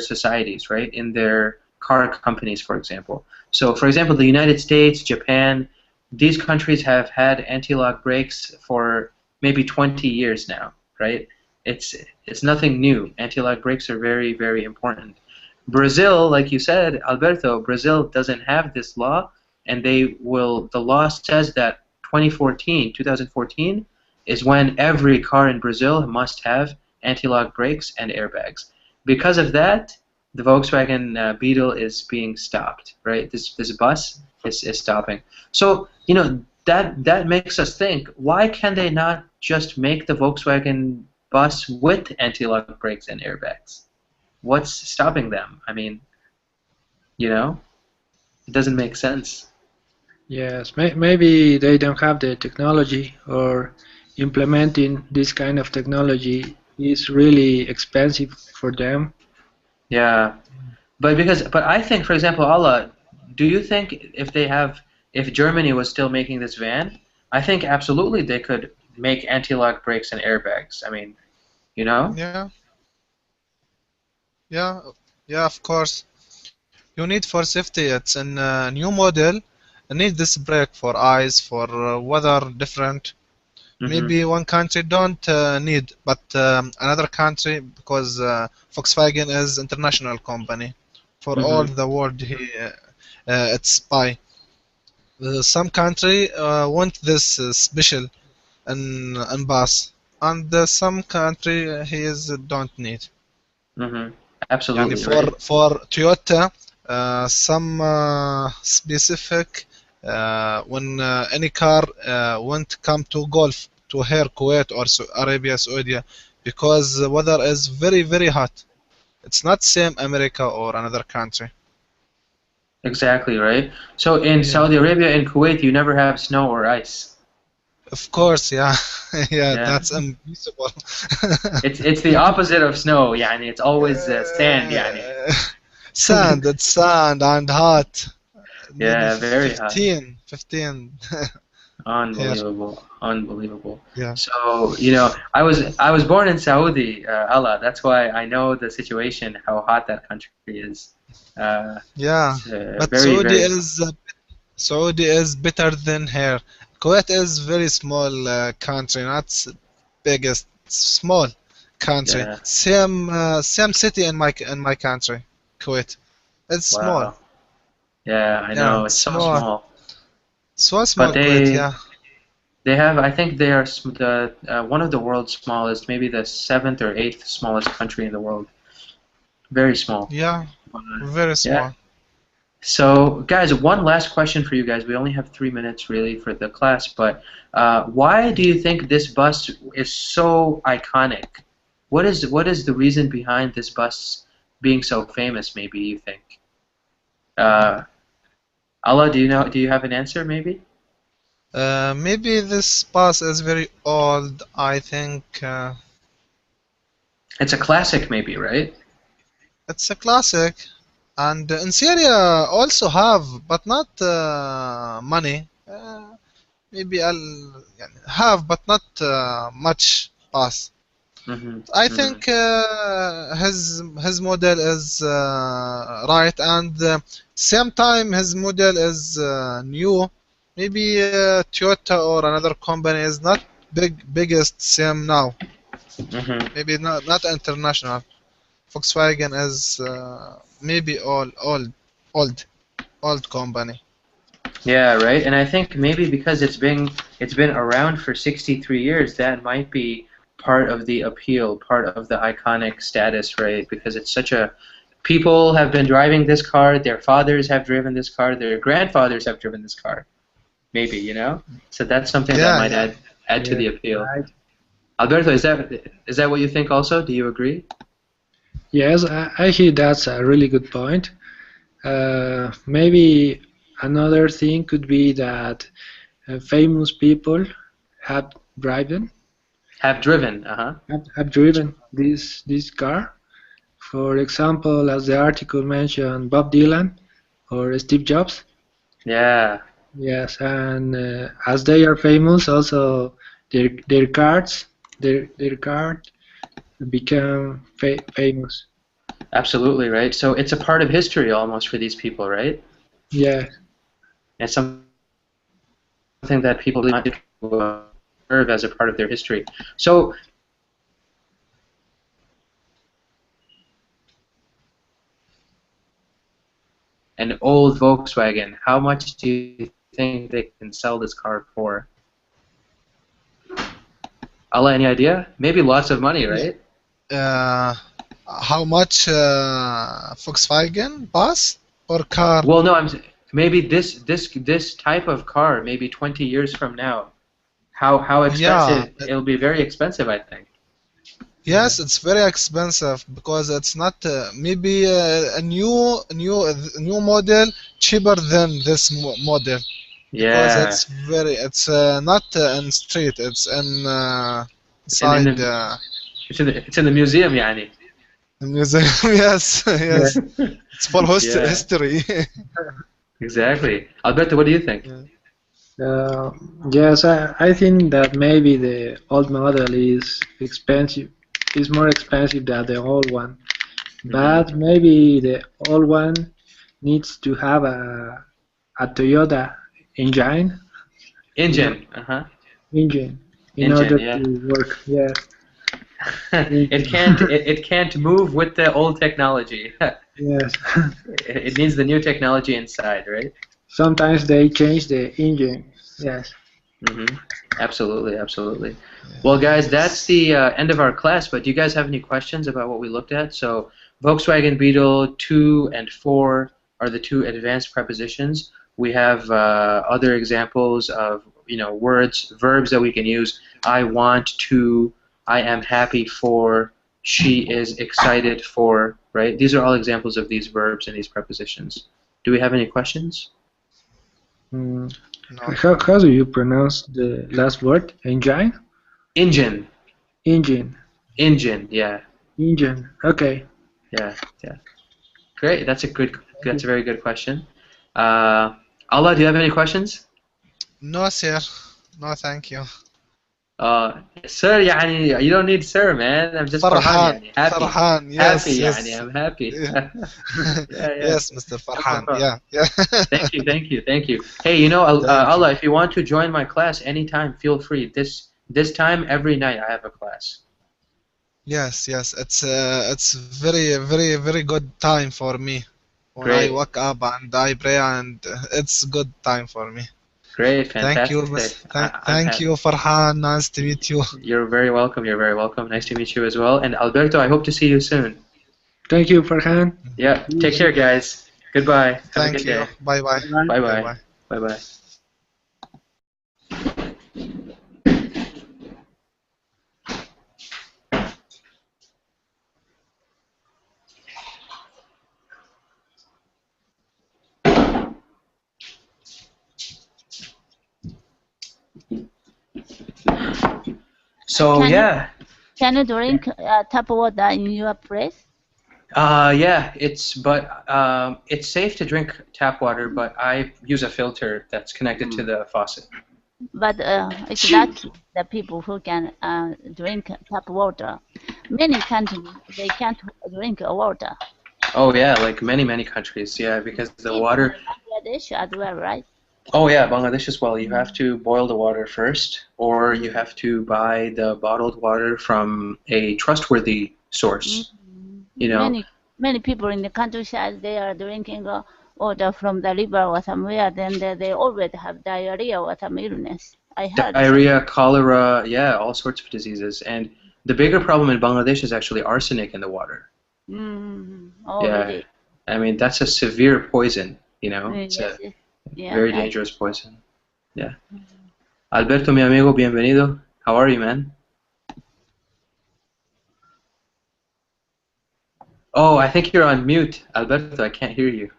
societies, right? In their car companies, for example. So for example, the United States, Japan, these countries have had anti-lock brakes for maybe 20 years now, right? It's it's nothing new. Anti-lock brakes are very, very important. Brazil, like you said, Alberto, Brazil doesn't have this law, and the law says that 2014 is when every car in Brazil must have anti-lock brakes and airbags. Because of that, the Volkswagen Beetle is being stopped, right? This bus is stopping. So, that makes us think, why can they not just make the Volkswagen bus with anti-lock brakes and airbags? What's stopping them? I mean, it doesn't make sense. Yes, maybe they don't have the technology, or implementing this kind of technology is really expensive for them. Yeah. But I think, for example, Allah, do you think if Germany was still making this van, I think absolutely they could make anti-lock brakes and airbags. I mean, you know? Yeah, yeah, yeah, of course. you need for safety. It's a new model. You need this brake for eyes, for weather different. Hmm. Maybe one country don't need, but another country, because Volkswagen is international company for all Hmm. the world. It's buy. Some country want this special and bus, and some country he is don't need. Hmm. يعني Absolutely, for right? Toyota some specific when any car won't come to Gulf to here Kuwait or Arabia Saudi because the weather is very hot. It's not same America or another country. Exactly, right? So in Yeah, Saudi Arabia and Kuwait, you never have snow or ice. of course, yeah. Yeah, Yeah. that's impossible. It's the opposite of snow, يعني. It's always sand, يعني. Sand, it's sand and hot. Maybe Yeah, very hot. 15 here. Unbelievable. Unbelievable. Yeah. So, I was born in Saudi, Allah. That's why I know the situation, how hot that country is. Yeah, It's but very, very. Saudi is better than here. Kuwait is very small country, not biggest, small country. Yeah. Same city in my country, Kuwait. It's small. Wow. Yeah, I Yeah, know. It's so small. small. So But small Kuwait. they Yeah, they have, I think they are one of the world's smallest, maybe the seventh or eighth smallest country in the world. Very small. yeah, But, very yeah. small. So, guys, one last question for you guys. We only have 3 minutes really for the class, but why do you think this bus is so iconic? What is the reason behind this bus being so famous? Maybe you think. Uh, Allah, do you know? Do you have an answer? Maybe. Maybe this bus is very old. I think It's a classic, maybe, right? it's a classic, and in Syria also have, but not money. Maybe I'll يعني have but not much pass. Mm-hmm. I Mm-hmm. think his model is right, and same time his model is new. Maybe Toyota or another company is not biggest same now. Mm-hmm. Maybe not international. Volkswagen is maybe old old company. Yeah, right. And I think maybe because it's been around for 63 years, that might be part of the appeal, part of the iconic status, right? Because it's such a people have been driving this car, their fathers have driven this car, their grandfathers have driven this car. Maybe. So that's something that Yeah, might yeah. add to Yeah, the appeal. right. Alberto, is that what you think also? Do you agree? Yes, I think that's a really good point. Maybe another thing could be that famous people have driven Have driven, uh-huh. have driven this car. For example, as the article mentioned, Bob Dylan or Steve Jobs. Yeah. Yes, and as they are famous, also their cards their card become famous. Absolutely, right? So it's a part of history almost for these people, right? Yeah, It's something that people do not serve as a part of their history. So an old Volkswagen, how much do you think they can sell this car for? Allah, any idea? Maybe lots of money, Yeah. right? Uh, how much Volkswagen bus or car? Well, no, maybe this type of car, maybe 20 years from now. How Yeah, expensive? It'll be very expensive, I think. yeah, yes, it's very expensive because it's not maybe a new model cheaper than this model because Yeah. it's not in street, it's in It's in inside the it's in the museum, yani. the museum. Yes, yeah. yes, it's for Yeah, history. exactly. Alberto, what do you think? Yeah. Uh, yes, I think that maybe the old model is expensive, is more expensive than the old one. Hmm. But maybe the old one needs to have a Toyota engine, in Engine. Uh-huh. engine in Engine, order yeah. to work. Yes, It can't move with the old technology. yes. It needs the new technology inside, right? Sometimes they change the engine. Yes. Mm-hmm. Absolutely, absolutely. Well, guys, that's the end of our class, but do you guys have any questions about what we looked at? So, Volkswagen Beetle 2 and 4 are the two advanced prepositions. We have other examples of, words, verbs that we can use. I want to, I am happy for, she is excited for, right? These are all examples of these verbs and these prepositions. Do we have any questions? Mm, No. how do you pronounce the last word? Engine? Engine. Engine. Engine, yeah. Engine. Okay. Yeah, yeah. Great. Thank That's a you. very good question. Uh, Allah, do you have any questions? No, sir. No, thank you. Sir, يعني, you don't need sir, man. I'm just Farhan, Farhan. يعني, happy. Farhan. Happy, Yes, يعني, yes. I'm happy. Yeah. Yeah, yeah. Yes, Mr. No Farhan. problem. Yeah, yeah. Thank you, thank you, thank you. Hey, Thank you. Allah, if you want to join my class anytime, feel free. This time, every night, I have a class. Yes, yes. It's very, very, very good time for me. When I Great, wake up and I pray, and it's good time for me. great, Thank you, fantastic. I'm thank happy. you, Farhan. Nice to meet you. You're very welcome. You're very welcome. Nice to meet you as well. And Alberto, I hope to see you soon. Thank you, Farhan. Yeah. See you Take care, soon. guys. Goodbye. Have a Thank good you. day. Bye bye. Bye. Bye Bye bye. bye. Bye bye. So Can you yeah, can you drink tap water in your place? yeah. It's safe to drink tap water, but I use a filter that's connected to the faucet. But it's lucky the people who can drink tap water. Many countries they can't drink water. Oh yeah, like many countries. Yeah, because the Even water. Bangladesh as well, right? Oh yeah, Bangladesh as well. You have to boil the water first, or you have to buy the bottled water from a trustworthy source. You know, Many people in the countryside they are drinking water from the river or somewhere. Then they always have diarrhea or some illness. I heard so. diarrhea, cholera, yeah, all sorts of diseases. And the bigger problem in Bangladesh is actually arsenic in the water. Oh, Yeah, really? I mean that's a severe poison. It's Yes, a yes. Yeah, very dangerous poison. Yeah. Alberto, mi amigo, bienvenido. How are you, man? Oh, I think you're on mute, Alberto. I can't hear you.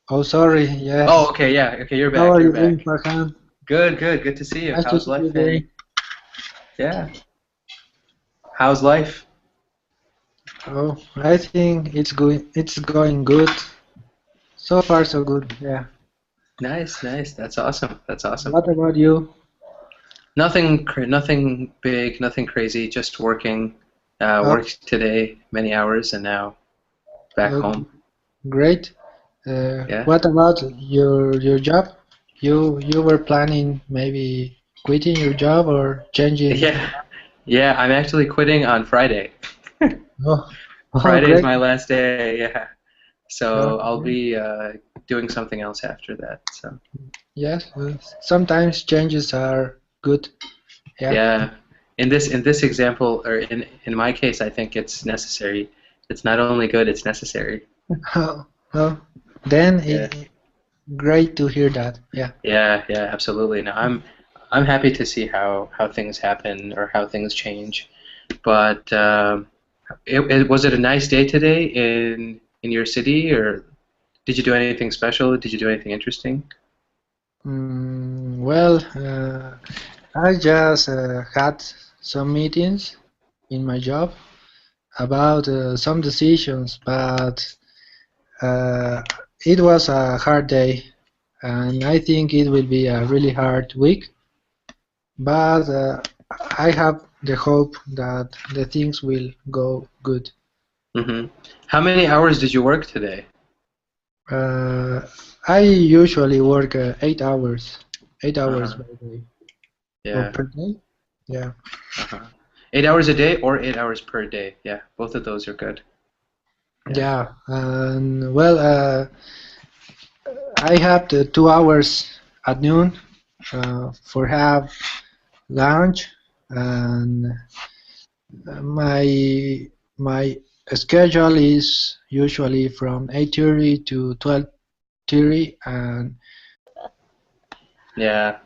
Oh, sorry. Yes. Oh, okay, yeah. Okay, you're How back. are You're you doing, back. Farhan? Good, good. Good to see you. Nice to How's see you life been? again. Yeah. How's life? Oh, I think it's going. It's going good. So far, so good. Yeah. Nice, nice. That's awesome. That's awesome. What about you? Nothing big, nothing crazy. Just working. Oh, Worked today many hours, and now back oh, home. great. Yeah. What about your job? You were planning maybe quitting your job or changing? Yeah. Yeah. I'm actually quitting on Friday. Oh, oh, Friday is great. my last day. Yeah. So I'll Okay. be doing something else after that. So Yes. Sometimes changes are good. Yeah. yeah. In this example, or in my case, I think it's necessary. It's not only good, it's necessary. Oh, oh. Then Yeah. great to hear that. Yeah. Yeah, yeah, absolutely. No, I'm happy to see how things happen or how things change. But was it a nice day today in your city, or did you do anything special? Did you do anything interesting? Well, I just had some meetings in my job about some decisions, but uh, it was a hard day, and I think it will be a really hard week. But I have the hope that the things will go good. Mm-hmm. How many hours did you work today? Uh, I usually work 8 hours, 8 hours Uh-huh. by day or Yeah. per day. Yeah, Uh-huh. 8 hours a day or 8 hours per day. Yeah, both of those are good. Yeah. yeah, and well, I have the 2 hours at noon for have lunch, and my schedule is usually from 8:30 to 12:30, and Yeah.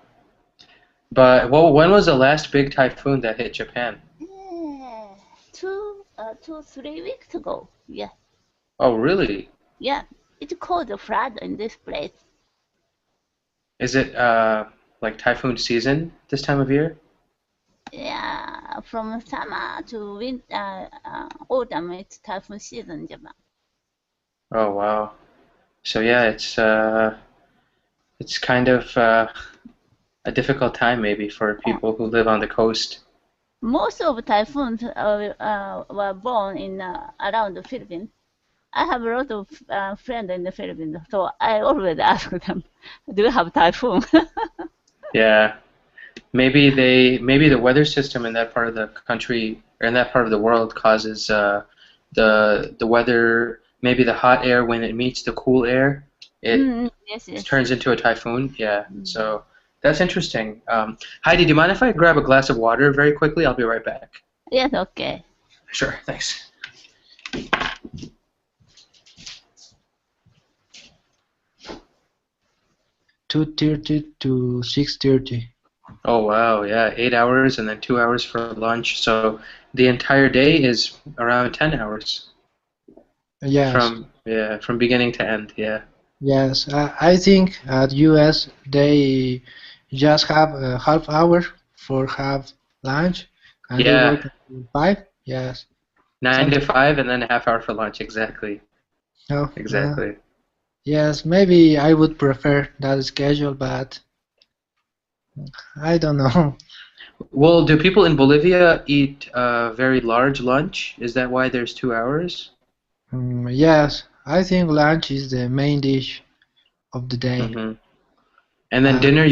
But when was the last big typhoon that hit Japan? Yeah, 3 weeks ago. Yeah, Oh, really? yeah. It's called a flood in this place. Is it like typhoon season this time of year? Yeah, from summer to winter, autumn, it's typhoon season in Japan. Oh, wow. So yeah, it's kind of a difficult time maybe for Oh, people who live on the coast. most of typhoons were born in around the Philippines. I have a lot of friends in the Philippines, so I always ask them, "Do you have typhoon?" Yeah. Maybe the weather system in that part of the country or in that part of the world causes the weather, maybe the hot air when it meets the cool air, it Yes, yes. turns into a typhoon. Yeah. Mm. So that's interesting. Heidi, do you mind if I grab a glass of water very quickly? I'll be right back. Yes, okay. Sure, thanks. 2:30 to 6:30. Oh wow, yeah, 8 hours and then 2 hours for lunch. So the entire day is around 10 hours Yes, from beginning to end. Yeah. yes. I think at US they just have a half hour for have lunch, and they Yeah, work until 5. Yes, nine to something. five and then a half hour for lunch. Exactly. No, Exactly. yes. Maybe I would prefer that schedule, but I don't know. Well, do people in Bolivia eat a very large lunch? Is that why there's 2 hours? Yes, I think lunch is the main dish of the day. Mm-hmm. And then Uh, dinner,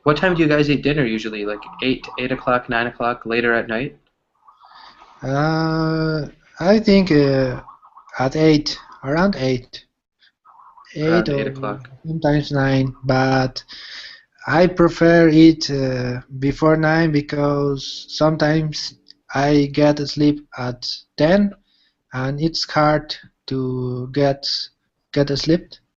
what time do you guys eat dinner usually? Like 8 o'clock, 9 o'clock, later at night? uh, I think at 8, around 8, 8 Around eight or o'clock. sometimes 9, but I prefer it before 9 because sometimes I get asleep at 10 and it's hard to get asleep.